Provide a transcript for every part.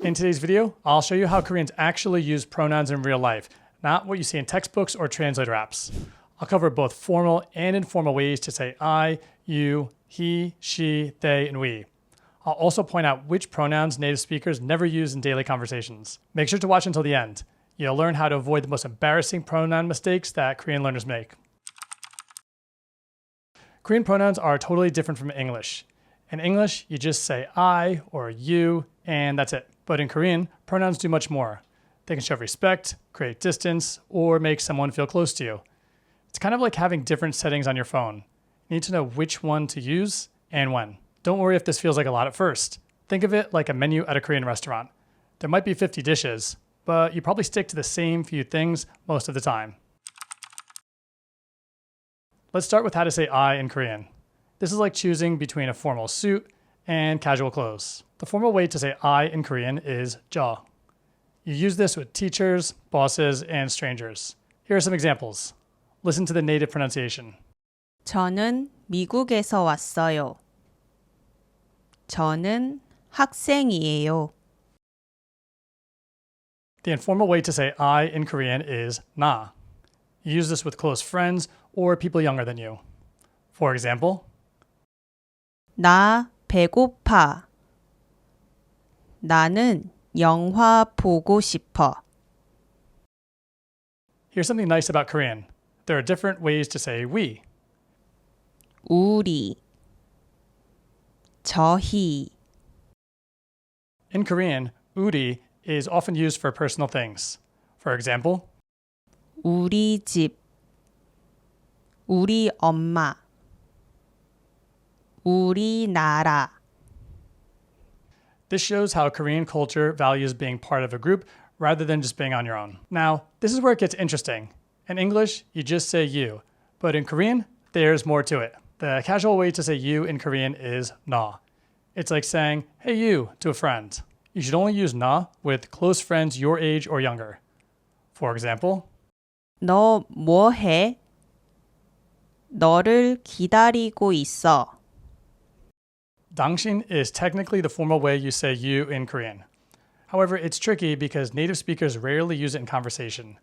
In today's video, I'll show you how Koreans actually use pronouns in real life, not what you see in textbooks or translator apps. I'll cover both formal and informal ways to say I, you, he, she, they, and we. I'll also point out which pronouns native speakers never use in daily conversations. Make sure to watch until the end. You'll learn how to avoid the most embarrassing pronoun mistakes that Korean learners make. Korean pronouns are totally different from English. In English, you just say I or you, and that's it. But in Korean, pronouns do much more. They can show respect, create distance, or make someone feel close to you. It's kind of like having different settings on your phone. You need to know which one to use and when. Don't worry if this feels like a lot at first. Think of it like a menu at a Korean restaurant. There might be 50 dishes, but you probably stick to the same few things most of the time. Let's start with how to say I in Korean. This is like choosing between a formal suit and casual clothes. The formal way to say I in Korean is 저. You use this with teachers, bosses, and strangers. Here are some examples. Listen to the native pronunciation. 저는 미국에서 왔어요. 저는 학생이에요. The informal way to say I in Korean is 나. You use this with close friends or people younger than you. For example, 나 배고파. 나는 영화 보고 싶어. here's something nice about Korean. There are different ways to say we. 우리, 저희. In Korean, 우리 is often used for personal things. For example, 우리 집, 우리 엄마, 우리나라. this shows how Korean culture values being part of a group rather than just being on your own. Now, this is where it gets interesting. In English, you just say you, but in Korean, there's more to it. The casual way to say you in Korean is 나. It's like saying, hey you, to a friend. You should only use 나 with close friends your age or younger. For example, 너 뭐 해? 너를 기다리고 있어. 당신 is technically the formal way you say you in Korean. However, it's tricky because native speakers rarely use it in conversation.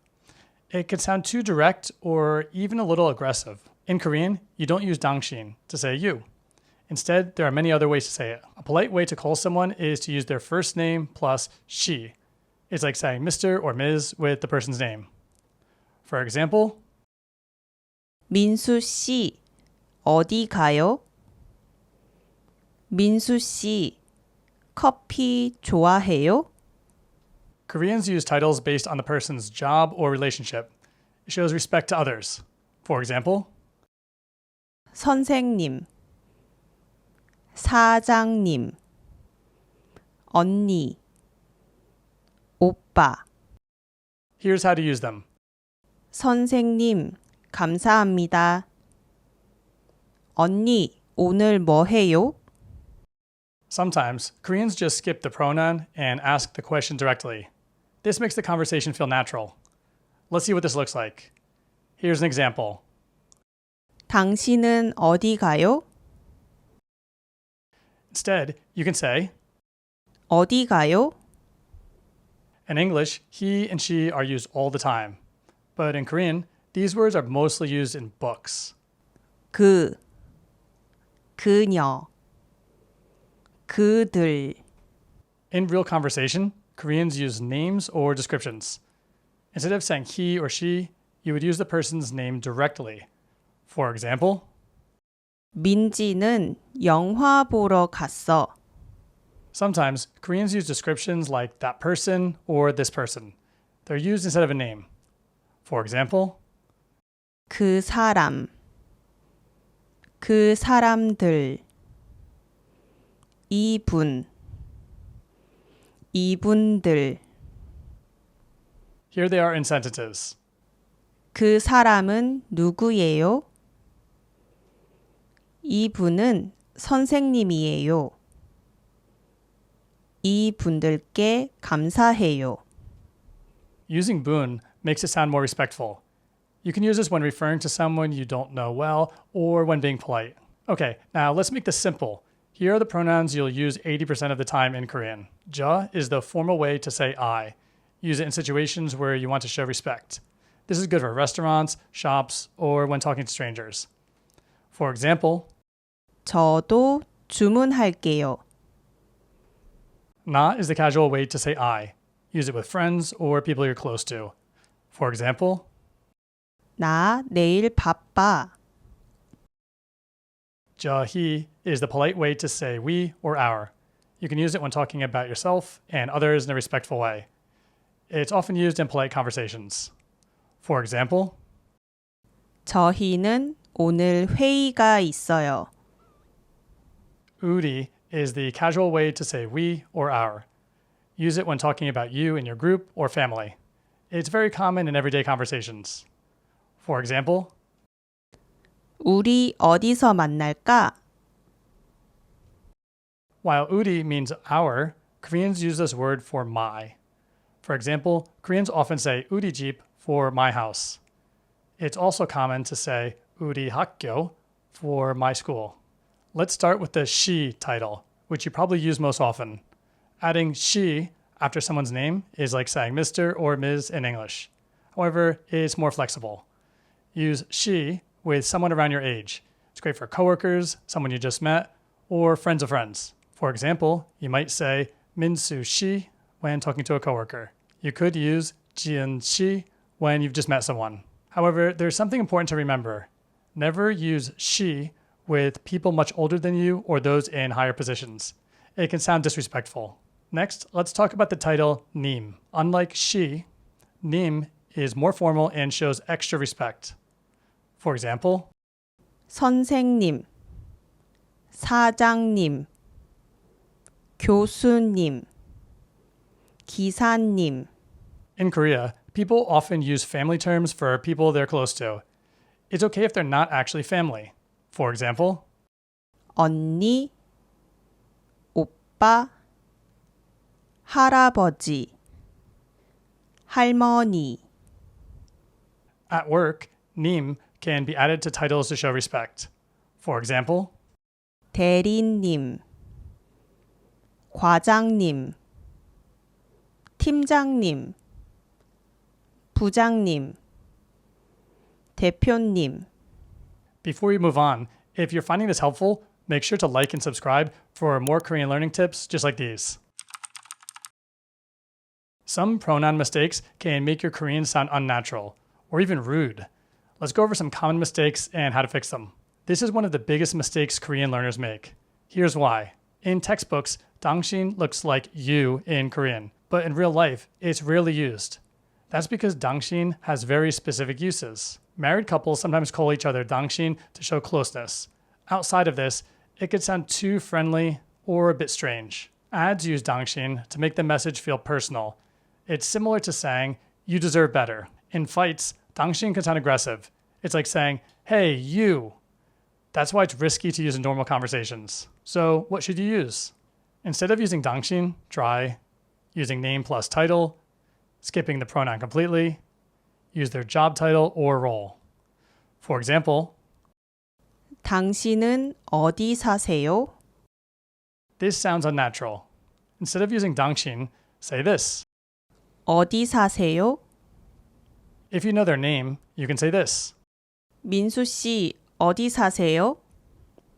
It can sound too direct or even a little aggressive. In Korean, you don't use 당신 to say you. Instead, there are many other ways to say it. A polite way to call someone is to use their first name plus she. It's like saying Mr. or Ms. with the person's name. For example, 민수 씨, 어디 가요? 민수 씨, 커피 좋아해요? Koreans use titles based on the person's job or relationship. It shows respect to others. For example, 선생님, 사장님, 언니, 오빠. here's how to use them. 선생님, 감사합니다. 언니, 오늘 뭐 해요? Sometimes, Koreans just skip the pronoun and ask the question directly. This makes the conversation feel natural. Let's see what this looks like. Here's an example. 당신은 어디 가요? Instead, you can say, 어디 가요? in English, he and she are used all the time. But in Korean, these words are mostly used in books. 그, 그녀, 그들. In real conversation, Koreans use names or descriptions. Instead of saying he or she, you would use the person's name directly. For example, 민지는 영화 보러 갔어. sometimes Koreans use descriptions like that person or this person. They're used instead of a name. For example, 그 사람, 그 사람들, 이분, 이분들. here they are in sentences. 그 사람은 누구예요? 이분은 선생님이에요. 이분들께 감사해요. Using 분 makes it sound more respectful. You can use this when referring to someone you don't know well or when being polite. Okay, now let's make this simple. Here are the pronouns you'll use 80% of the time in Korean. Ja is the formal way to say I. Use it in situations where you want to show respect. This is good for restaurants, shops, or when talking to strangers. For example, 저도 주문할게요. Na is the casual way to say I. Use it with friends or people you're close to. For example, 나 내일 바빠. He is the polite way to say we or our. You can use it when talking about yourself and others in a respectful way. It's often used in polite conversations. For example, 저희는 오늘 회의가 있어요. 우리 is the casual way to say we or our. Use it when talking about you and your group or family. It's very common in everyday conversations. For example, 우리 어디서 만날까? while 우리 means our, Koreans use this word for my. For example, Koreans often say 우리 집 for my house. It's also common to say 우리 학교 for my school. Let's start with the she title, which you probably use most often. Adding she after someone's name is like saying Mr. or Ms. in English. However, it's more flexible. Use she with someone around your age. It's great for coworkers, someone you just met, or friends of friends. For example, you might say Minsu she when talking to a coworker. You could use Jian she when you've just met someone. However, there's something important to remember. Never use she with people much older than you or those in higher positions. It can sound disrespectful. Next, let's talk about the title 님. Unlike she, 님 is more formal and shows extra respect. For example, 선생님, 사장님, 교수님, 기사님. in Korea, people often use family terms for people they're close to. It's okay if they're not actually family. For example, 언니, 오빠, 할아버지, 할머니. at work, 님 can be added to titles to show respect. For example, 대리님, 과장님, 팀장님, 부장님, 대표님. before you move on, if you're finding this helpful, make sure to like and subscribe for more Korean learning tips just like these. Some pronoun mistakes can make your Korean sound unnatural or even rude. Let's go over some common mistakes and how to fix them. This is one of the biggest mistakes Korean learners make. Here's why. In textbooks, 당신 looks like you in Korean, but in real life, it's rarely used. That's because 당신 has very specific uses. Married couples sometimes call each other 당신 to show closeness. Outside of this, it could sound too friendly or a bit strange. Ads use 당신 to make the message feel personal. It's similar to saying, you deserve better. In fights, 당신 can sound aggressive. It's like saying, hey, you. That's why it's risky to use in normal conversations. So what should you use? Instead of using 당신, try using name plus title, skipping the pronoun completely, use their job title or role. For example, 당신은 어디 사세요? this sounds unnatural. Instead of using 당신, say this. 어디 사세요? If you know their name, you can say this. 민수 씨, 어디 사세요?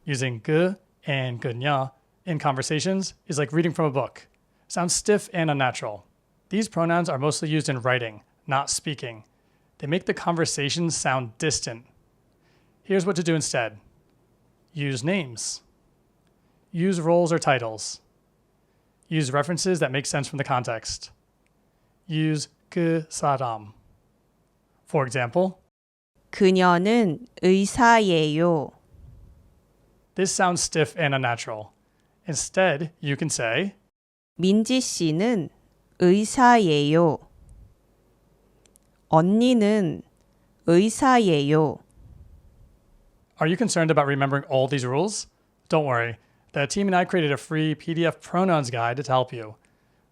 Using 그 and 그녀 in conversations is like reading from a book. Sounds stiff and unnatural. These pronouns are mostly used in writing, not speaking. They make the conversation sound distant. Here's what to do instead. Use names. Use roles or titles. Use references that make sense from the context. Use 그 사람. For example, 그녀는 의사예요. this sounds stiff and unnatural. Instead, you can say, 민지 씨는 의사예요. 언니는 의사예요. are you concerned about remembering all these rules? Don't worry. The team and I created a free PDF pronouns guide to help you.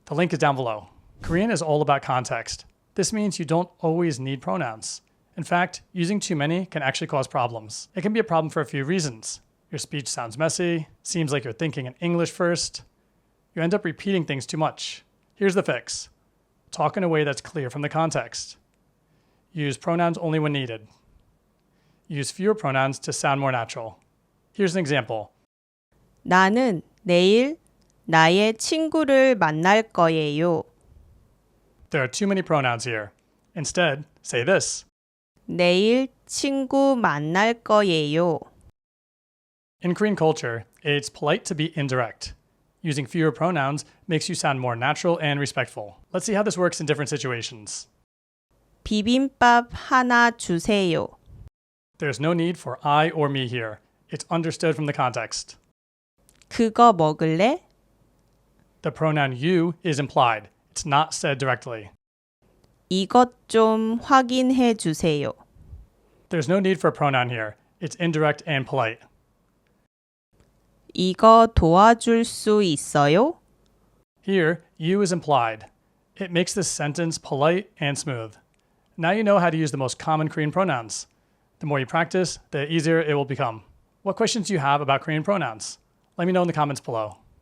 The link is down below. Korean is all about context. This means you don't always need pronouns. In fact, using too many can actually cause problems. It can be a problem for a few reasons. Your speech sounds messy, seems like you're thinking in English first. You end up repeating things too much. Here's the fix. Talk in a way that's clear from the context. Use pronouns only when needed. Use fewer pronouns to sound more natural. Here's an example. 나는 내일 나의 친구를 만날 거예요. There are too many pronouns here. Instead, say this. 내일 친구 만날 거예요. In Korean culture, it's polite to be indirect. Using fewer pronouns makes you sound more natural and respectful. Let's see how this works in different situations. 비빔밥 하나 주세요. There's no need for I or me here. It's understood from the context. 그거 먹을래? The pronoun you is implied. It's not said directly. 이것 좀 확인해 주세요. There's no need for a pronoun here. It's indirect and polite. 이거 도와줄 수 있어요? Here, you is implied. It makes this sentence polite and smooth. Now you know how to use the most common Korean pronouns. The more you practice, the easier it will become. What questions do you have about Korean pronouns? Let me know in the comments below.